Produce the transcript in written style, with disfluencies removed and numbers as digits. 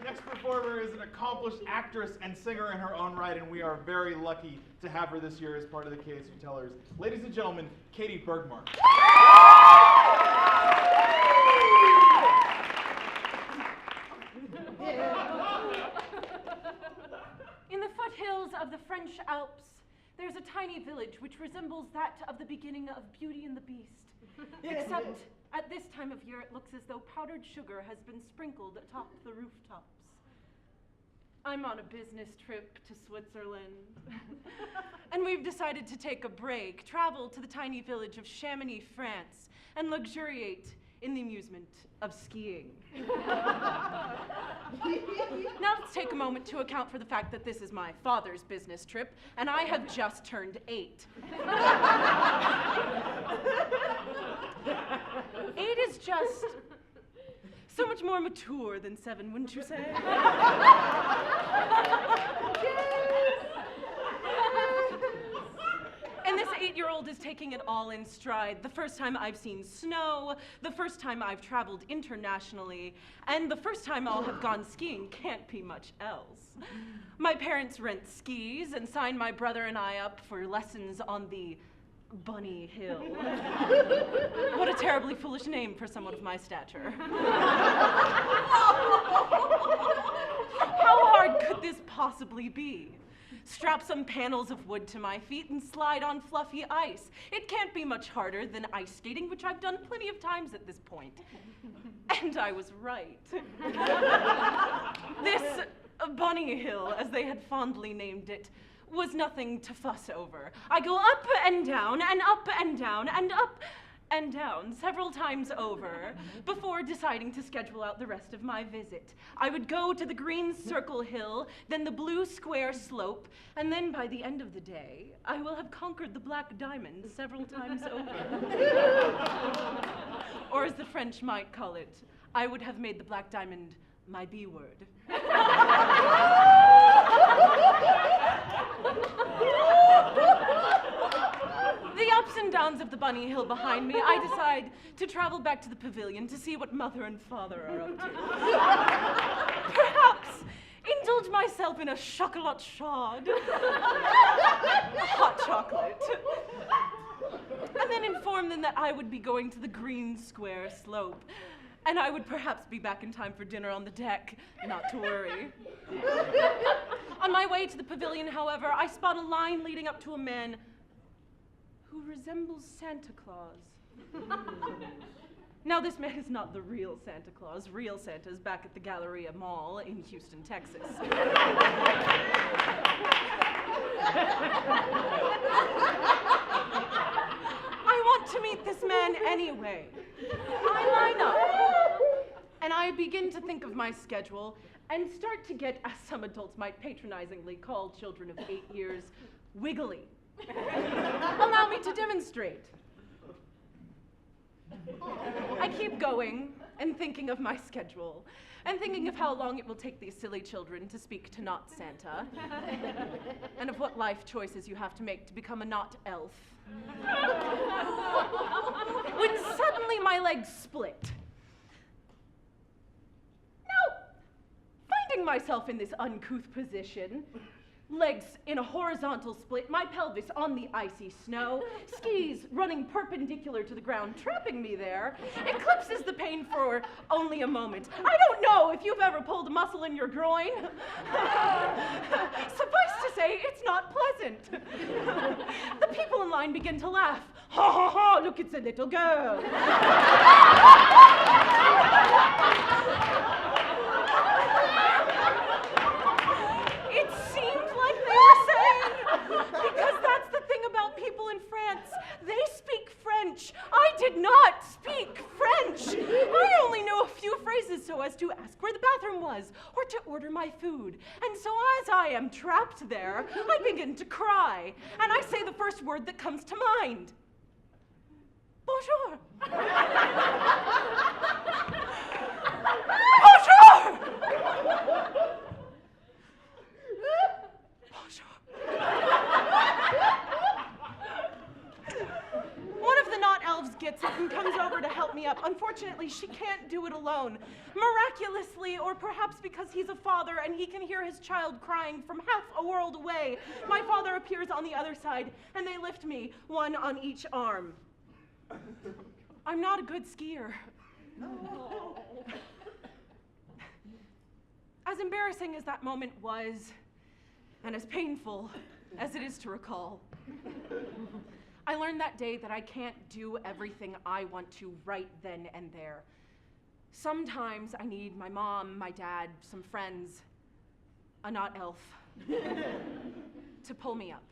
next performer is an accomplished actress and singer in her own right, and we are very lucky to have her this year as part of the KSU Tellers. Ladies and gentlemen, Caty Bergmark. In the foothills of the French Alps, there's a tiny village which resembles that of the beginning of Beauty and the Beast. Except at this time of year, it looks as though powdered sugar has been sprinkled atop the rooftops. I'm on a business trip to Switzerland. And we've decided to take a break, travel to the tiny village of Chamonix, France, and luxuriate in the amusement of skiing. Now let's take a moment to account for the fact that this is my father's business trip, and I have just turned 8. 8 is just so much more mature than 7, wouldn't you say? And this 8-year-old is taking it all in stride. The first time I've seen snow, the first time I've traveled internationally, and the first time I'll have gone skiing can't be much else. My parents rent skis and sign my brother and I up for lessons on the Bunny Hill. What a terribly foolish name for someone of my stature. How hard could this possibly be? Strap some panels of wood to my feet and slide on fluffy ice. It can't be much harder than ice skating, which I've done plenty of times at this point. And I was right. This Bunny Hill, as they had fondly named it, was nothing to fuss over. I go up and down and up and down and up and down several times over before deciding to schedule out the rest of my visit. I would go to the green circle hill, then the blue square slope, and then by the end of the day, I will have conquered the black diamond several times over. Or as the French might call it, I would have made the black diamond my B word. The ups and downs of the Bunny Hill behind me, I decide to travel back to the pavilion to see what mother and father are up to. Perhaps indulge myself in a chocolat chaude, hot chocolate, and then inform them that I would be going to the green square slope, and I would perhaps be back in time for dinner on the deck, not to worry. On my way to the pavilion, however, I spot a line leading up to a man who resembles Santa Claus. Now, this man is not the real Santa Claus. Real Santa's back at the Galleria Mall in Houston, Texas. I want to meet this man anyway. I line up, and I begin to think of my schedule and start to get, as some adults might patronizingly call children of 8 years, wiggly. Allow me to demonstrate. I keep going and thinking of my schedule and thinking of how long it will take these silly children to speak to not Santa and of what life choices you have to make to become a not elf. When suddenly my legs split. Now, finding myself in this uncouth position, legs in a horizontal split, my pelvis on the icy snow, skis running perpendicular to the ground, trapping me there, eclipses the pain for only a moment. I don't know if you've ever pulled a muscle in your groin. Suffice to say, it's not pleasant. The people in line begin to laugh. Ha ha ha, look, it's a little girl. Because that's the thing about people in France. They speak French. I did not speak French. I only know a few phrases so as to ask where the bathroom was or to order my food. And so as I am trapped there, I begin to cry. And I say the first word that comes to mind. Bonjour. Bonjour. One of the not elves gets it and comes over to help me up. Unfortunately, she can't do it alone. Miraculously, or perhaps because he's a father and he can hear his child crying from half a world away, my father appears on the other side, and they lift me, one on each arm. I'm not a good skier. No. As embarrassing as that moment was, and as painful as it is to recall, I learned that day that I can't do everything I want to right then and there. Sometimes I need my mom, my dad, some friends, a not elf, to pull me up.